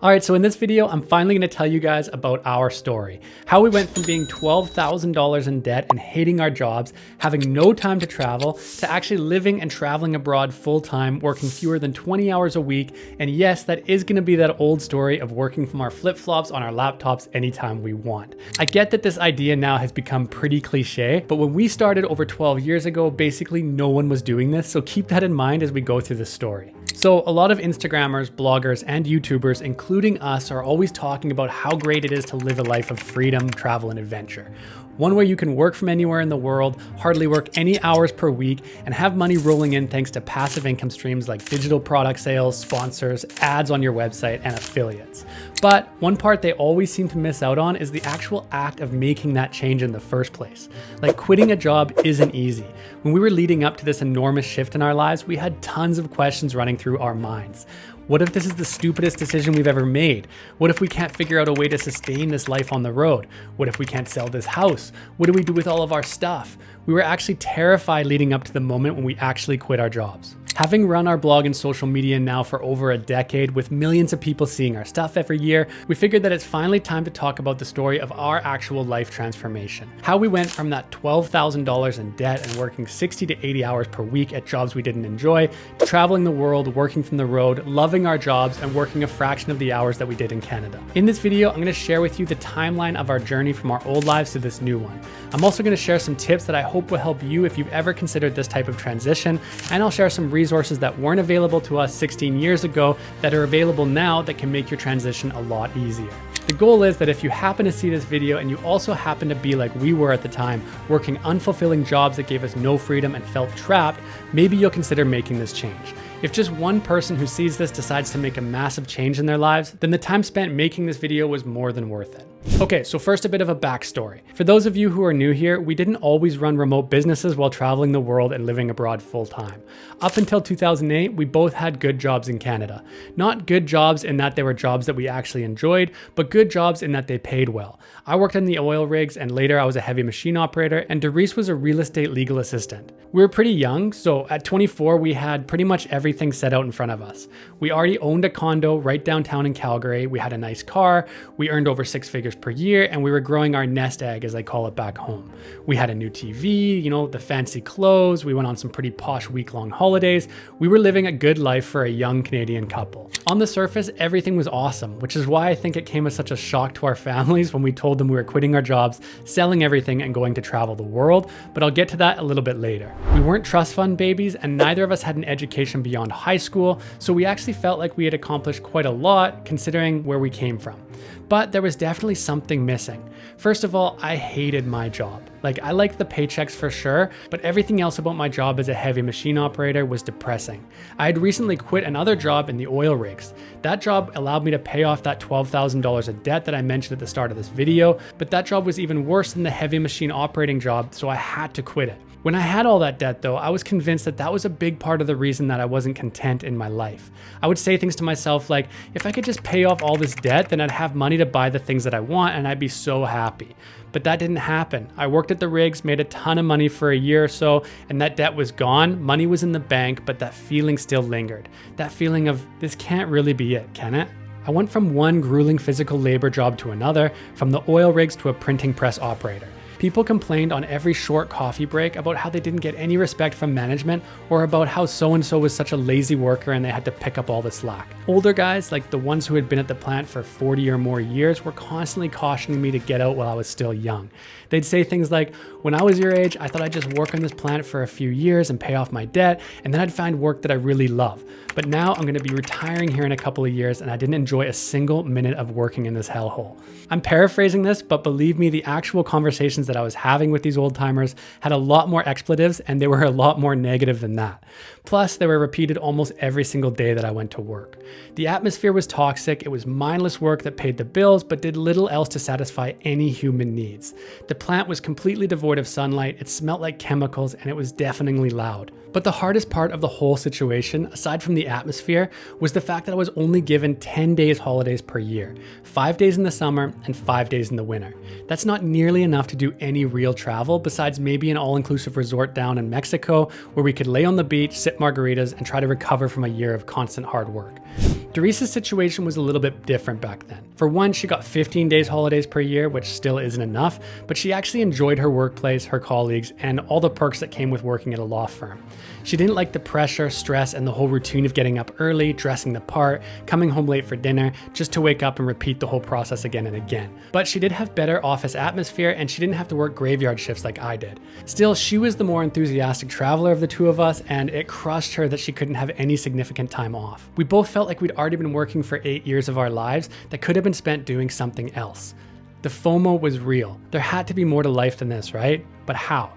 All right, so in this video, I'm finally gonna tell you guys about our story. How we went from being $12,000 in debt and hating our jobs, having no time to travel, to actually living and traveling abroad full time, working fewer than 20 hours a week. And yes, that is gonna be that old story of working from our flip-flops on our laptops anytime we want. I get that this idea now has become pretty cliche, but when we started over 12 years ago, basically no one was doing this. So keep that in mind as we go through this story. So a lot of Instagrammers, bloggers, and YouTubers, including us, are always talking about how great it is to live a life of freedom, travel, and adventure. One where you can work from anywhere in the world, hardly work any hours per week, and have money rolling in thanks to passive income streams like digital product sales, sponsors, ads on your website, and affiliates. But one part they always seem to miss out on is the actual act of making that change in the first place. Like, quitting a job isn't easy. When we were leading up to this enormous shift in our lives, we had tons of questions running through our minds. What if this is the stupidest decision we've ever made? What if we can't figure out a way to sustain this life on the road? What if we can't sell this house? What do we do with all of our stuff? We were actually terrified leading up to the moment when we actually quit our jobs. Having run our blog and social media now for over a decade with millions of people seeing our stuff every year, we figured that it's finally time to talk about the story of our actual life transformation. How we went from that $12,000 in debt and working 60 to 80 hours per week at jobs we didn't enjoy, to traveling the world, working from the road, loving our jobs, and working a fraction of the hours that we did in Canada. In this video, I'm going to share with you the timeline of our journey from our old lives to this new one. I'm also going to share some tips that I hope will help you if you've ever considered this type of transition, and I'll share some resources that weren't available to us 16 years ago that are available now that can make your transition a lot easier. The goal is that if you happen to see this video and you also happen to be like we were at the time, working unfulfilling jobs that gave us no freedom and felt trapped, maybe you'll consider making this change. If just one person who sees this decides to make a massive change in their lives, then the time spent making this video was more than worth it. Okay, so first a bit of a backstory. For those of you who are new here, we didn't always run remote businesses while traveling the world and living abroad full time. Up until 2008, we both had good jobs in Canada. Not good jobs in that they were jobs that we actually enjoyed, but good jobs in that they paid well. I worked in the oil rigs, and later I was a heavy machine operator, and Derice was a real estate legal assistant. We were pretty young, so at 24, we had pretty much everything set out in front of us. We already owned a condo right downtown in Calgary, we had a nice car, we earned over 6 figures per year, and we were growing our nest egg, as I call it, back home. We had a new TV, the fancy clothes, we went on some pretty posh week-long holidays. We were living a good life for a young Canadian couple. On the surface, everything was awesome, which is why I think it came as such a shock to our families when we told them we were quitting our jobs, selling everything, and going to travel the world, but I'll get to that a little bit later. We weren't trust fund babies, and neither of us had an education beyond high school, so we actually felt like we had accomplished quite a lot considering where we came from. But there was definitely something missing. First of all, I hated my job. I liked the paychecks for sure, but everything else about my job as a heavy machine operator was depressing. I had recently quit another job in the oil rigs. That job allowed me to pay off that $12,000 of debt that I mentioned at the start of this video, but that job was even worse than the heavy machine operating job, so I had to quit it. When I had all that debt though, I was convinced that that was a big part of the reason that I wasn't content in my life. I would say things to myself like, if I could just pay off all this debt, then I'd have money to buy the things that I want and I'd be so happy. But that didn't happen. I worked at the rigs, made a ton of money for a year or so, and that debt was gone. Money was in the bank, but that feeling still lingered. That feeling of, this can't really be it, can it? I went from one grueling physical labor job to another, from the oil rigs to a printing press operator. People complained on every short coffee break about how they didn't get any respect from management or about how so-and-so was such a lazy worker and they had to pick up all the slack. Older guys, like the ones who had been at the plant for 40 or more years, were constantly cautioning me to get out while I was still young. They'd say things like, when I was your age, I thought I'd just work on this plant for a few years and pay off my debt, and then I'd find work that I really love. But now I'm gonna be retiring here in a couple of years and I didn't enjoy a single minute of working in this hellhole. I'm paraphrasing this, but believe me, the actual conversations that I was having with these old timers had a lot more expletives and they were a lot more negative than that. Plus, they were repeated almost every single day that I went to work. The atmosphere was toxic, it was mindless work that paid the bills but did little else to satisfy any human needs. The plant was completely devoid of sunlight, it smelled like chemicals, and it was deafeningly loud. But the hardest part of the whole situation, aside from the atmosphere, was the fact that I was only given 10 days holidays per year, 5 days in the summer and 5 days in the winter. That's not nearly enough to do any real travel, besides maybe an all-inclusive resort down in Mexico where we could lay on the beach, sip margaritas, and try to recover from a year of constant hard work. Doris's situation was a little bit different back then. For one, she got 15 days holidays per year, which still isn't enough, but she actually enjoyed her workplace, her colleagues, and all the perks that came with working at a law firm. She didn't like the pressure, stress, and the whole routine of getting up early, dressing the part, coming home late for dinner, just to wake up and repeat the whole process again and again. But she did have better office atmosphere, and she didn't have to work graveyard shifts like I did. Still, she was the more enthusiastic traveler of the two of us, and it crushed her that she couldn't have any significant time off. We both felt like we'd already been working for 8 years of our lives that could have been spent doing something else. The FOMO was real. There had to be more to life than this, right? But how?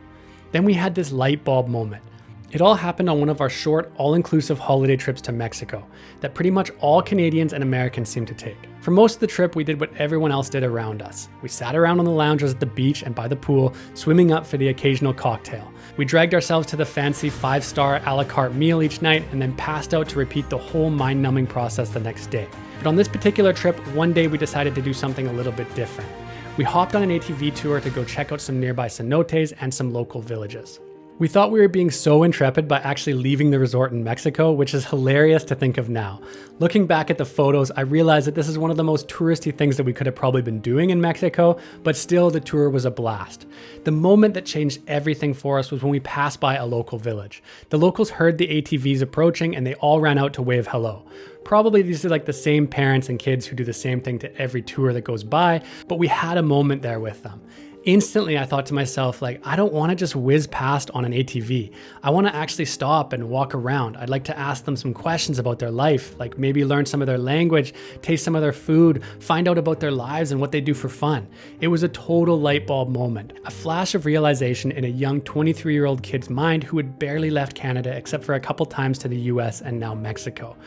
Then we had this light bulb moment. It all happened on one of our short, all-inclusive holiday trips to Mexico that pretty much all Canadians and Americans seem to take. For most of the trip, we did what everyone else did around us. We sat around on the loungers at the beach and by the pool, swimming up for the occasional cocktail. We dragged ourselves to the fancy 5-star a la carte meal each night and then passed out to repeat the whole mind-numbing process the next day. But on this particular trip, one day we decided to do something a little bit different. We hopped on an ATV tour to go check out some nearby cenotes and some local villages. We thought we were being so intrepid by actually leaving the resort in Mexico, which is hilarious to think of now. Looking back at the photos, I realized that this is one of the most touristy things that we could have probably been doing in Mexico, but still the tour was a blast. The moment that changed everything for us was when we passed by a local village. The locals heard the ATVs approaching and they all ran out to wave hello. Probably these are like the same parents and kids who do the same thing to every tour that goes by, but we had a moment there with them. Instantly, I thought to myself, I don't want to just whiz past on an ATV. I want to actually stop and walk around. I'd like to ask them some questions about their life, like maybe learn some of their language, taste some of their food, find out about their lives and what they do for fun. It was a total light bulb moment, a flash of realization in a young 23-year-old kid's mind who had barely left Canada except for a couple times to the US and now Mexico.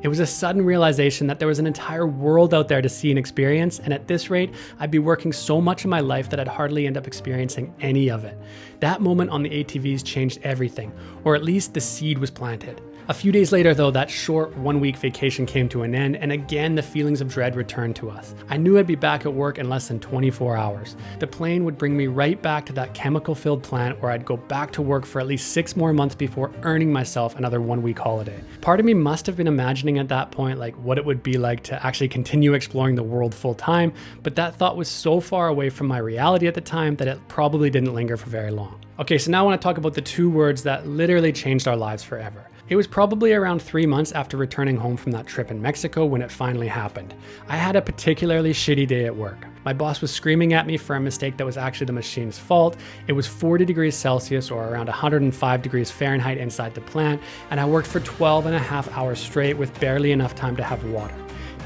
It was a sudden realization that there was an entire world out there to see and experience, and at this rate, I'd be working so much of my life that I'd hardly end up experiencing any of it. That moment on the ATVs changed everything, or at least the seed was planted. A few days later though, that short 1-week vacation came to an end, and again the feelings of dread returned to us. I knew I'd be back at work in less than 24 hours. The plane would bring me right back to that chemical-filled plant where I'd go back to work for at least 6 more months before earning myself another 1-week holiday. Part of me must have been imagining at that point what it would be like to actually continue exploring the world full time, but that thought was so far away from my reality at the time that it probably didn't linger for very long. Okay, so now I want to talk about the 2 words that literally changed our lives forever. It was probably around 3 months after returning home from that trip in Mexico when it finally happened. I had a particularly shitty day at work. My boss was screaming at me for a mistake that was actually the machine's fault. It was 40 degrees Celsius or around 105 degrees Fahrenheit inside the plant, and I worked for 12 and a half hours straight with barely enough time to have water.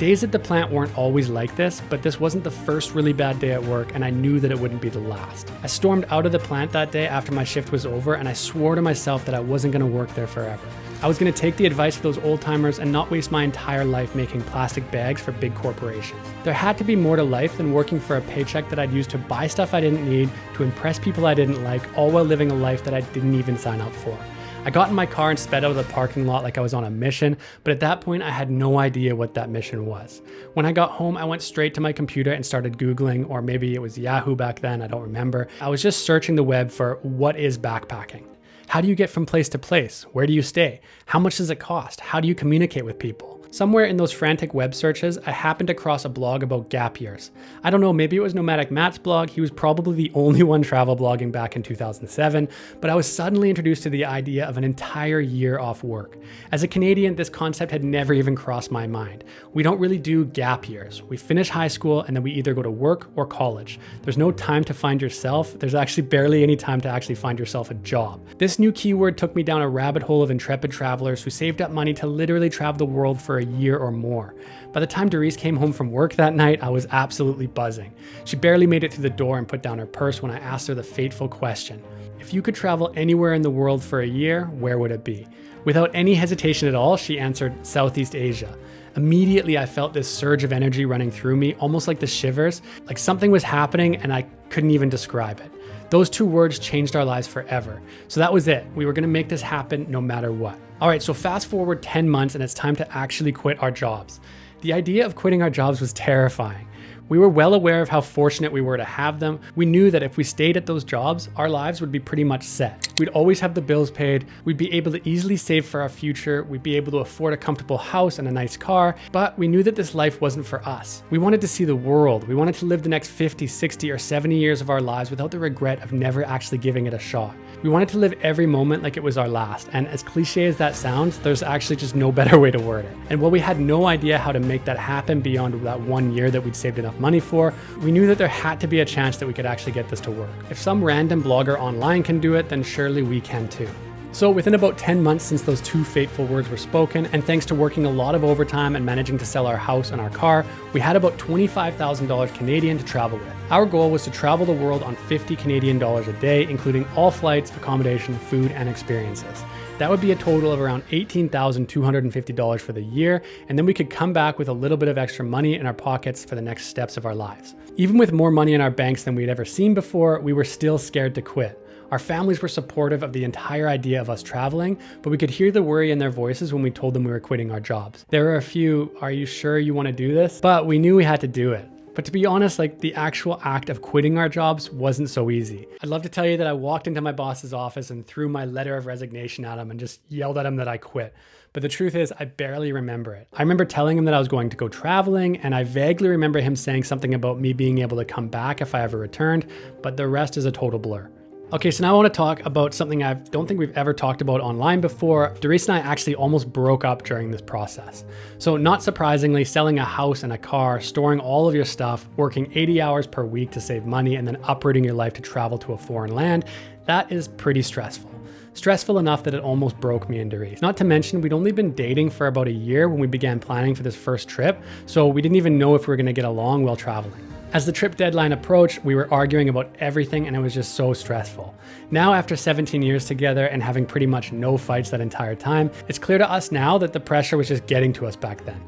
Days at the plant weren't always like this, but this wasn't the first really bad day at work, and I knew that it wouldn't be the last. I stormed out of the plant that day after my shift was over, and I swore to myself that I wasn't going to work there forever. I was going to take the advice of those old timers and not waste my entire life making plastic bags for big corporations. There had to be more to life than working for a paycheck that I'd use to buy stuff I didn't need, to impress people I didn't like, all while living a life that I didn't even sign up for. I got in my car and sped out of the parking lot like I was on a mission, but at that point I had no idea what that mission was. When I got home, I went straight to my computer and started Googling, or maybe it was Yahoo back then, I don't remember. I was just searching the web for what is backpacking. How do you get from place to place? Where do you stay? How much does it cost? How do you communicate with people? Somewhere in those frantic web searches, I happened across a blog about gap years. I don't know, maybe it was Nomadic Matt's blog. He was probably the only one travel blogging back in 2007, but I was suddenly introduced to the idea of an entire year off work. As a Canadian, this concept had never even crossed my mind. We don't really do gap years. We finish high school and then we either go to work or college. There's no time to find yourself. There's actually barely any time to actually find yourself a job. This new keyword took me down a rabbit hole of intrepid travelers who saved up money to literally travel the world for a year or more. By the time Doris came home from work that night, I was absolutely buzzing. She barely made it through the door and put down her purse when I asked her the fateful question. If you could travel anywhere in the world for a year, where would it be? Without any hesitation at all, she answered Southeast Asia. Immediately, I felt this surge of energy running through me, almost like the shivers, like something was happening and I couldn't even describe it. Those 2 words changed our lives forever. So that was it. We were going to make this happen no matter what. All right, so fast forward 10 months and it's time to actually quit our jobs. The idea of quitting our jobs was terrifying. We were well aware of how fortunate we were to have them. We knew that if we stayed at those jobs, our lives would be pretty much set. We'd always have the bills paid, we'd be able to easily save for our future, we'd be able to afford a comfortable house and a nice car, but we knew that this life wasn't for us. We wanted to see the world. We wanted to live the next 50, 60, or 70 years of our lives without the regret of never actually giving it a shot. We wanted to live every moment like it was our last, and as cliche as that sounds, there's actually just no better way to word it. And while we had no idea how to make that happen beyond that 1 year that we'd saved enough money for, we knew that there had to be a chance that we could actually get this to work. If some random blogger online can do it, then surely we can too. So within about 10 months since those two fateful words were spoken, and thanks to working a lot of overtime and managing to sell our house and our car, we had about $25,000 Canadian to travel with. Our goal was to travel the world on 50 Canadian dollars a day, including all flights, accommodation, food, and experiences. That would be a total of around $18,250 for the year, and then we could come back with a little bit of extra money in our pockets for the next steps of our lives. Even with more money in our banks than we'd ever seen before, we were still scared to quit. Our families were supportive of the entire idea of us traveling, but we could hear the worry in their voices when we told them we were quitting our jobs. There were a few, "Are you sure you want to do this?" But we knew we had to do it. But to be honest, the actual act of quitting our jobs wasn't so easy. I'd love to tell you that I walked into my boss's office and threw my letter of resignation at him and just yelled at him that I quit. But the truth is, I barely remember it. I remember telling him that I was going to go traveling, and I vaguely remember him saying something about me being able to come back if I ever returned, but the rest is a total blur. Okay, so now I want to talk about something I don't think we've ever talked about online before. Doris and I actually almost broke up during this process. So not surprisingly, selling a house and a car, storing all of your stuff, working 80 hours per week to save money, and then uprooting your life to travel to a foreign land, that is pretty stressful. Stressful enough that it almost broke me and Doris. Not to mention, we'd only been dating for about a year when we began planning for this first trip, so we didn't even know if we were going to get along while traveling. As the trip deadline approached, we were arguing about everything and it was just so stressful. Now, after 17 years together and having pretty much no fights that entire time, it's clear to us now that the pressure was just getting to us back then.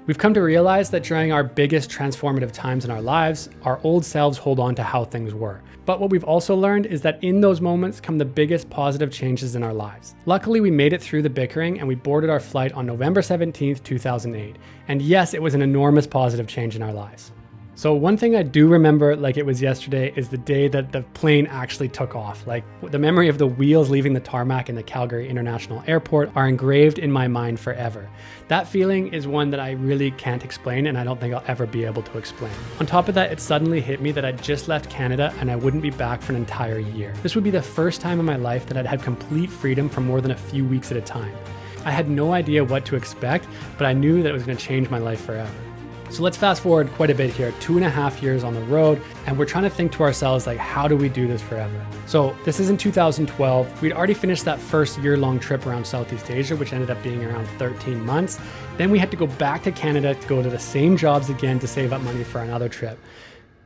We've come to realize that during our biggest transformative times in our lives, our old selves hold on to how things were. But what we've also learned is that in those moments come the biggest positive changes in our lives. Luckily, we made it through the bickering and we boarded our flight on November 17th, 2008. And yes, it was an enormous positive change in our lives. So one thing I do remember like it was yesterday is the day that the plane actually took off. Like the memory of the wheels leaving the tarmac in the Calgary International Airport are engraved in my mind forever. That feeling is one that I really can't explain and I don't think I'll ever be able to explain. On top of that, it suddenly hit me that I'd just left Canada and I wouldn't be back for an entire year. This would be the first time in my life that I'd had complete freedom for more than a few weeks at a time. I had no idea what to expect, but I knew that it was going to change my life forever. So let's fast forward quite a bit here, 2.5 years on the road, and we're trying to think to ourselves, how do we do this forever? So this is in 2012. We'd already finished that first year-long trip around Southeast Asia, which ended up being around 13 months. Then we had to go back to Canada to go to the same jobs again to save up money for another trip.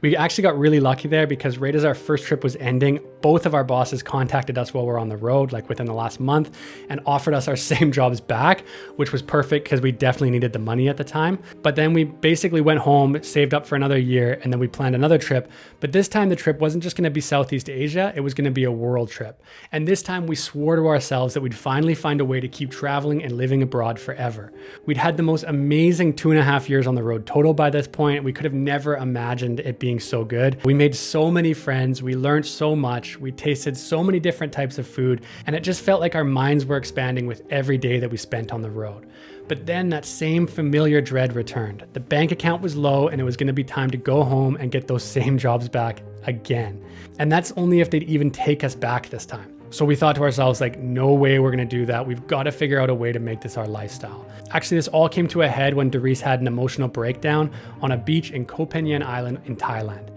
We actually got really lucky there because right as our first trip was ending, both of our bosses contacted us while we were on the road, within the last month, and offered us our same jobs back, which was perfect because we definitely needed the money at the time. But then we basically went home, saved up for another year, and then we planned another trip. But this time the trip wasn't just going to be Southeast Asia, it was going to be a world trip. And this time we swore to ourselves that we'd finally find a way to keep traveling and living abroad forever. We'd had the most amazing 2.5 years on the road total by this point. We could have never imagined it being so good. We made so many friends, we learned so much, we tasted so many different types of food, and it just felt like our minds were expanding with every day that we spent on the road. But then that same familiar dread returned. The bank account was low and it was going to be time to go home and get those same jobs back again. And that's only if they'd even take us back this time. So we thought to ourselves, no way we're going to do that. We've got to figure out a way to make this our lifestyle. Actually, this all came to a head when Doris had an emotional breakdown on a beach in Koh Phangan Island in Thailand.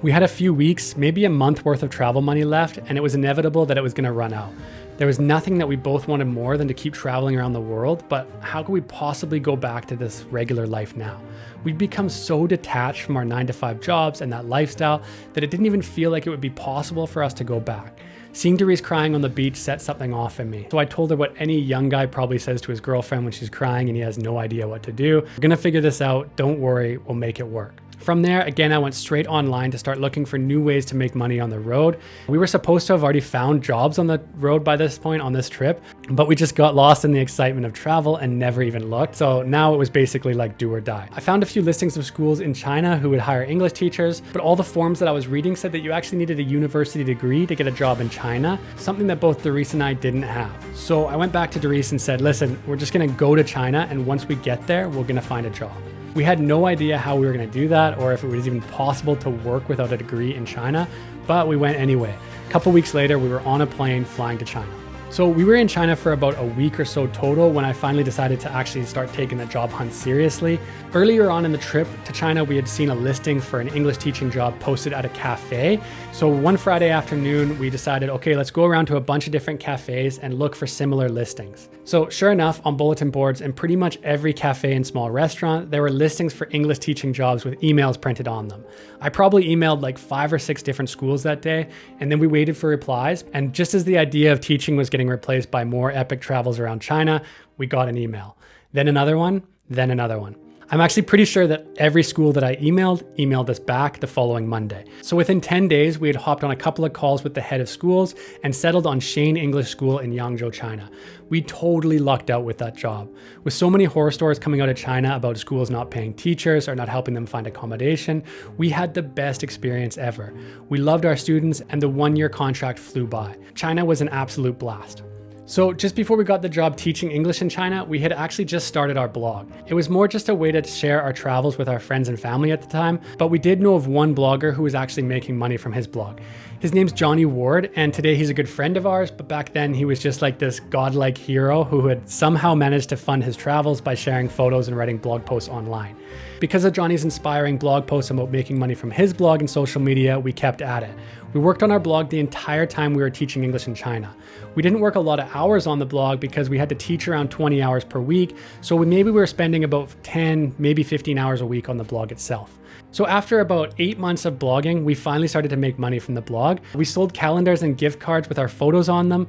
We had a few weeks, maybe a month worth of travel money left, and it was inevitable that it was going to run out. There was nothing that we both wanted more than to keep traveling around the world, but how could we possibly go back to this regular life now? We'd become so detached from our 9-to-5 jobs and that lifestyle that it didn't even feel like it would be possible for us to go back. Seeing Doris crying on the beach set something off in me. So I told her what any young guy probably says to his girlfriend when she's crying and he has no idea what to do. We're gonna figure this out, don't worry, we'll make it work. From there, again, I went straight online to start looking for new ways to make money on the road. We were supposed to have already found jobs on the road by this point on this trip, but we just got lost in the excitement of travel and never even looked. So now it was basically like do or die. I found a few listings of schools in China who would hire English teachers, but all the forums that I was reading said that you actually needed a university degree to get a job in China, something that both Doris and I didn't have. So I went back to Doris and said, listen, we're just gonna go to China, and once we get there, we're gonna find a job. We had no idea how we were gonna do that or if it was even possible to work without a degree in China, but we went anyway. A couple weeks later, we were on a plane flying to China. So we were in China for about a week or so total when I finally decided to actually start taking the job hunt seriously. Earlier on in the trip to China, we had seen a listing for an English teaching job posted at a cafe. So one Friday afternoon, we decided, okay, let's go around to a bunch of different cafes and look for similar listings. So sure enough, on bulletin boards in pretty much every cafe and small restaurant, there were listings for English teaching jobs with emails printed on them. I probably emailed like 5 or 6 different schools that day, and then we waited for replies. And just as the idea of teaching was getting replaced by more epic travels around China, we got an email. Then another one, then another one. I'm actually pretty sure that every school that I emailed us back the following Monday. So within 10 days, we had hopped on a couple of calls with the head of schools and settled on Shane English School in Yangzhou, China. We totally lucked out with that job. With so many horror stories coming out of China about schools not paying teachers or not helping them find accommodation, we had the best experience ever. We loved our students, and the 1-year contract flew by. China was an absolute blast. So just before we got the job teaching English in China, we had actually just started our blog. It was more just a way to share our travels with our friends and family at the time, but we did know of one blogger who was actually making money from his blog. His name's Johnny Ward, and today he's a good friend of ours, but back then he was just like this godlike hero who had somehow managed to fund his travels by sharing photos and writing blog posts online. Because of Johnny's inspiring blog posts about making money from his blog and social media, we kept at it. We worked on our blog the entire time we were teaching English in China. We didn't work a lot of hours on the blog because we had to teach around 20 hours per week, so maybe we were spending about 10, maybe 15 hours a week on the blog itself. So after about 8 months of blogging, we finally started to make money from the blog. We sold calendars and gift cards with our photos on them,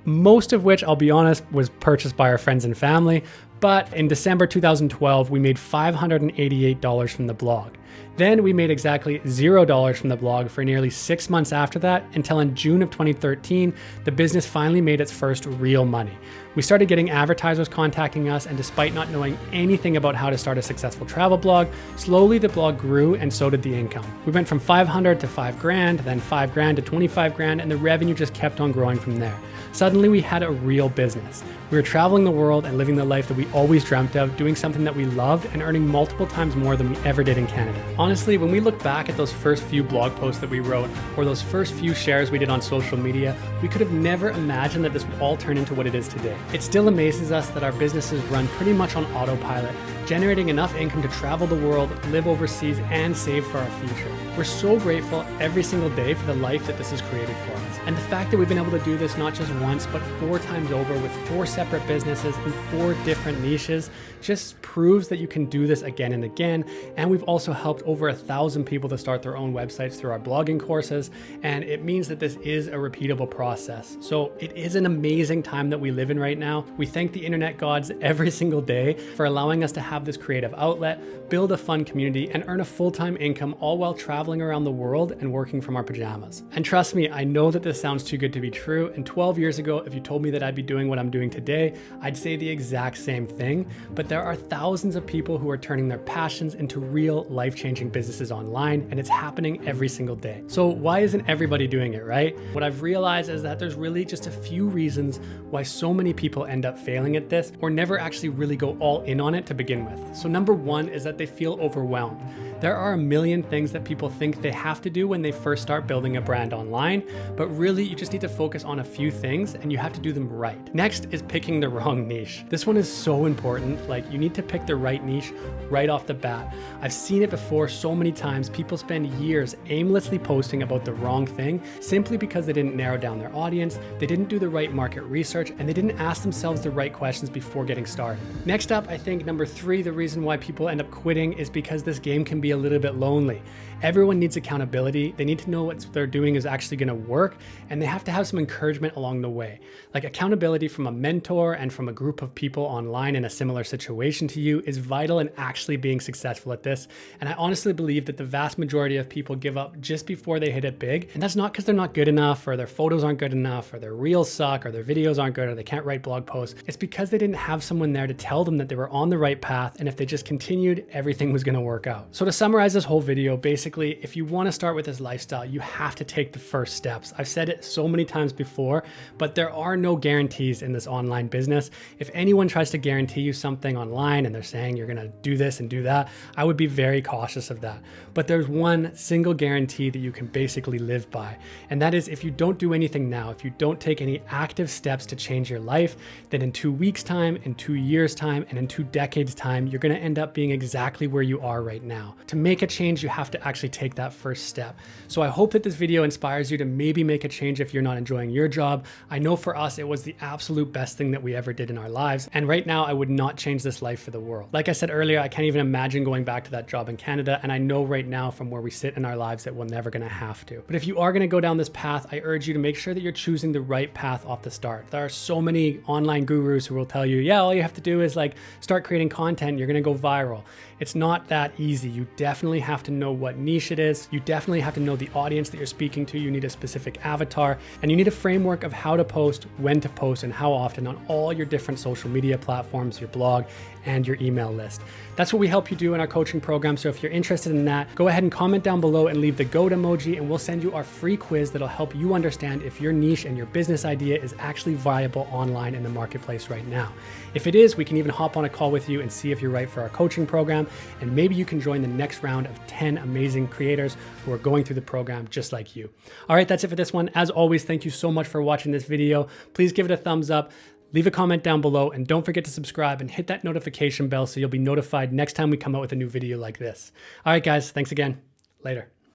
most of which, I'll be honest, was purchased by our friends and family. But in December 2012, we made $588 from the blog. Then we made exactly $0 from the blog for nearly 6 months after that, until in June of 2013, the business finally made its first real money. We started getting advertisers contacting us, and despite not knowing anything about how to start a successful travel blog, slowly the blog grew and so did the income. We went from 500 to 5 grand, then 5 grand to 25 grand, and the revenue just kept on growing from there. Suddenly we had a real business. We were traveling the world and living the life that we always dreamt of, doing something that we loved and earning multiple times more than we ever did in Canada. Honestly, when we look back at those first few blog posts that we wrote or those first few shares we did on social media, we could have never imagined that this would all turn into what it is today. It still amazes us that our businesses run pretty much on autopilot, generating enough income to travel the world, live overseas, and save for our future. We're so grateful every single day for the life that this has created for us. And the fact that we've been able to do this not just once, but 4 times over with 4 separate businesses in 4 different niches just proves that you can do this again and again. And we've also helped over 1,000 people to start their own websites through our blogging courses. And it means that this is a repeatable process. So it is an amazing time that we live in right now. We thank the internet gods every single day for allowing us to have this creative outlet, build a fun community, and earn a full-time income, all while traveling around the world and working from our pajamas. And trust me, I know that this sounds too good to be true. And 12 years ago, if you told me that I'd be doing what I'm doing today, I'd say the exact same thing. But there are thousands of people who are turning their passions into real life-changing businesses online, and it's happening every single day. So why isn't everybody doing it, right? What I've realized is that there's really just a few reasons why so many people end up failing at this or never actually really go all in on it to begin with. So number one is that they feel overwhelmed. There are a million things that people think they have to do when they first start building a brand online, but really you just need to focus on a few things and you have to do them right. Next is picking the wrong niche. This one is so important. Like, you need to pick the right niche right off the bat. I've seen it before so many times. People spend years aimlessly posting about the wrong thing simply because they didn't narrow down their audience, they didn't do the right market research, and they didn't ask themselves the right questions before getting started. Next up, I think number 3, the reason why people end up quitting is because this game can be be a little bit lonely. Everyone needs accountability. They need to know what they're doing is actually going to work, and they have to have some encouragement along the way. Like accountability from a mentor and from a group of people online in a similar situation to you is vital in actually being successful at this. And I honestly believe that the vast majority of people give up just before they hit it big. And that's not because they're not good enough, or their photos aren't good enough, or their reels suck, or their videos aren't good, or they can't write blog posts. It's because they didn't have someone there to tell them that they were on the right path, and if they just continued, everything was going to work out. So to summarize this whole video, basically, if you want to start with this lifestyle, you have to take the first steps. I've said it so many times before, but there are no guarantees in this online business. If anyone tries to guarantee you something online and they're saying you're going to do this and do that, I would be very cautious of that. But there's one single guarantee that you can basically live by. And that is, if you don't do anything now, if you don't take any active steps to change your life, then in 2 weeks' time, in 2 years' time, and in 2 decades' time, you're going to end up being exactly where you are right now. To make a change, you have to actually take that first step. So I hope that this video inspires you to maybe make a change if you're not enjoying your job. I know for us, it was the absolute best thing that we ever did in our lives. And right now, I would not change this life for the world. Like I said earlier, I can't even imagine going back to that job in Canada. And I know right now from where we sit in our lives that we're never going to have to. But if you are going to go down this path, I urge you to make sure that you're choosing the right path off the start. There are so many online gurus who will tell you, yeah, all you have to do is like start creating content, you're going to go viral. It's not that easy. You definitely have to know what niche it is. You definitely have to know the audience that you're speaking to. You need a specific avatar, and you need a framework of how to post, when to post, and how often on all your different social media platforms, your blog, and your email list. That's what we help you do in our coaching program. So if you're interested in that, go ahead and comment down below and leave the goat emoji, and we'll send you our free quiz that'll help you understand if your niche and your business idea is actually viable online in the marketplace right now. If it is, we can even hop on a call with you and see if you're right for our coaching program, and maybe you can join the next round of 10 amazing creators who are going through the program just like you. All right, that's it for this one. As always, thank you so much for watching this video. Please give it a thumbs up. Leave a comment down below, and don't forget to subscribe and hit that notification bell so you'll be notified next time we come out with a new video like this. All right, guys, thanks again. Later.